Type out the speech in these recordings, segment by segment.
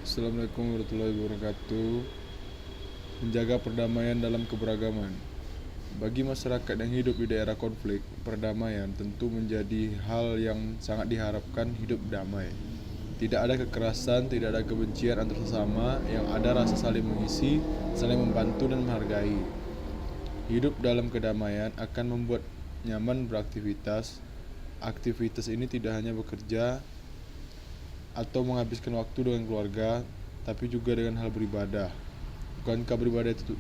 Assalamualaikum warahmatullahi wabarakatuh. Menjaga perdamaian dalam keberagaman. Bagi masyarakat yang hidup di daerah konflik, perdamaian tentu menjadi hal yang sangat diharapkan hidup damai. Tidak ada kekerasan, tidak ada kebencian antar sesama, yang ada rasa saling mengisi, saling membantu dan menghargai. Hidup dalam kedamaian akan membuat nyaman beraktivitas. Aktivitas ini tidak hanya bekerja atau menghabiskan waktu dengan keluarga, tapi juga dengan hal beribadah. Bukankah beribadah itu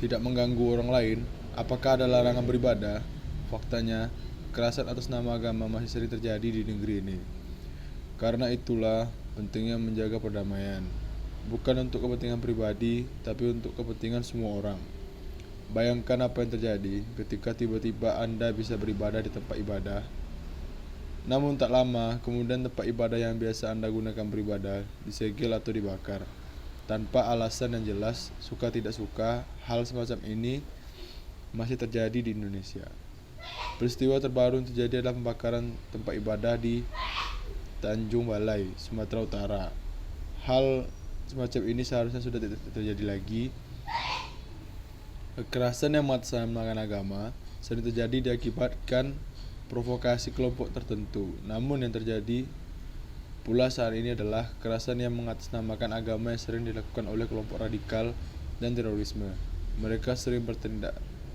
tidak mengganggu orang lain? Apakah ada larangan beribadah? Faktanya, kekerasan atas nama agama masih sering terjadi di negeri ini. Karena itulah pentingnya menjaga perdamaian. Bukan untuk kepentingan pribadi, tapi untuk kepentingan semua orang. Bayangkan apa yang terjadi ketika tiba-tiba Anda bisa beribadah di tempat ibadah. Namun tak lama, kemudian tempat ibadah yang biasa Anda gunakan beribadah disegel atau dibakar. Tanpa alasan yang jelas, suka tidak suka, hal semacam ini masih terjadi di Indonesia. Peristiwa terbaru yang terjadi adalah pembakaran tempat ibadah di Tanjung Balai, Sumatera Utara. Hal semacam ini seharusnya sudah tidak terjadi lagi. Kekerasan yang mengatasnamakan agama sering terjadi diakibatkan provokasi kelompok tertentu. Namun yang terjadi pula saat ini adalah kekerasan yang mengatasnamakan agama yang sering dilakukan oleh kelompok radikal dan terorisme. Mereka sering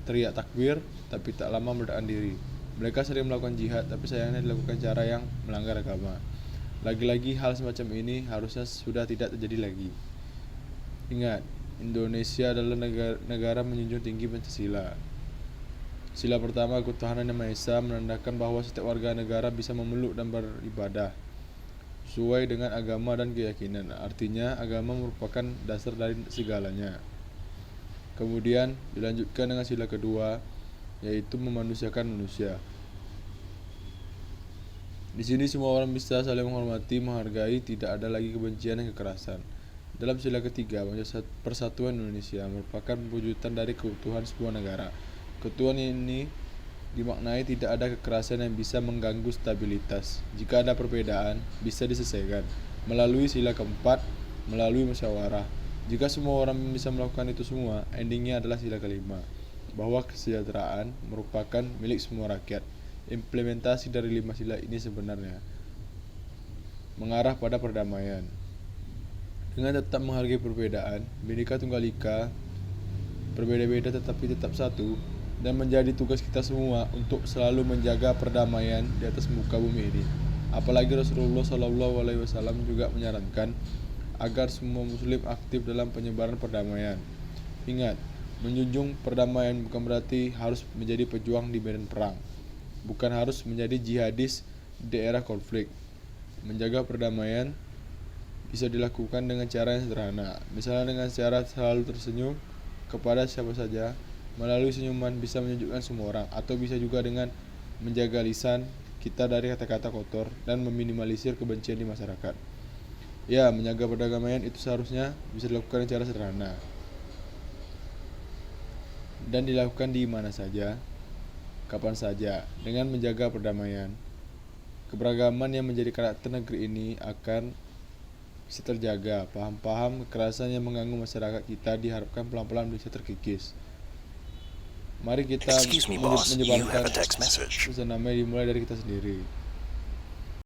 teriak takbir, tapi tak lama meledakkan diri. Mereka sering melakukan jihad, tapi sayangnya dilakukan cara yang melanggar agama. Lagi-lagi hal semacam ini harusnya sudah tidak terjadi lagi. Ingat, Indonesia adalah negara menjunjung tinggi Pancasila. Sila pertama, ketuhanan yang Maha Esa, menandakan bahwa setiap warga negara bisa memeluk dan beribadah sesuai dengan agama dan keyakinan. Artinya, agama merupakan dasar dari segalanya. Kemudian dilanjutkan dengan sila kedua, yaitu memanusiakan manusia. Di sini semua orang bisa saling menghormati, menghargai, tidak ada lagi kebencian dan kekerasan. Dalam sila ketiga, persatuan Indonesia merupakan perwujudan dari keutuhan sebuah negara. Keutuhan ini dimaknai tidak ada kekerasan yang bisa mengganggu stabilitas. Jika ada perbedaan, bisa diselesaikan melalui sila keempat, melalui musyawarah. Jika semua orang bisa melakukan itu semua, endingnya adalah sila kelima, bahwa kesejahteraan merupakan milik semua rakyat. Implementasi dari 5 sila ini sebenarnya mengarah pada perdamaian. Dengan tetap menghargai perbedaan, Bhinneka Tunggal Ika, berbeda-beda tetapi tetap satu, dan menjadi tugas kita semua untuk selalu menjaga perdamaian di atas muka bumi ini. Apalagi Rasulullah SAW juga menyarankan agar semua muslim aktif dalam penyebaran perdamaian. Ingat, menjunjung perdamaian bukan berarti harus menjadi pejuang di medan perang, bukan harus menjadi jihadis di daerah konflik. Menjaga perdamaian bisa dilakukan dengan cara yang sederhana, misalnya dengan cara selalu tersenyum kepada siapa saja. Melalui senyuman bisa menyejukkan semua orang, atau bisa juga dengan menjaga lisan kita dari kata-kata kotor dan meminimalisir kebencian di masyarakat. Ya, menjaga perdamaian itu seharusnya bisa dilakukan secara sederhana dan dilakukan di mana saja, kapan saja. Dengan menjaga perdamaian, keberagaman yang menjadi karakter negeri ini akan bisa terjaga. Paham-paham kekerasan yang mengganggu masyarakat kita diharapkan pelan-pelan bisa terkikis. Mari kita menyebarkan pesan damai dimulai dari kita sendiri.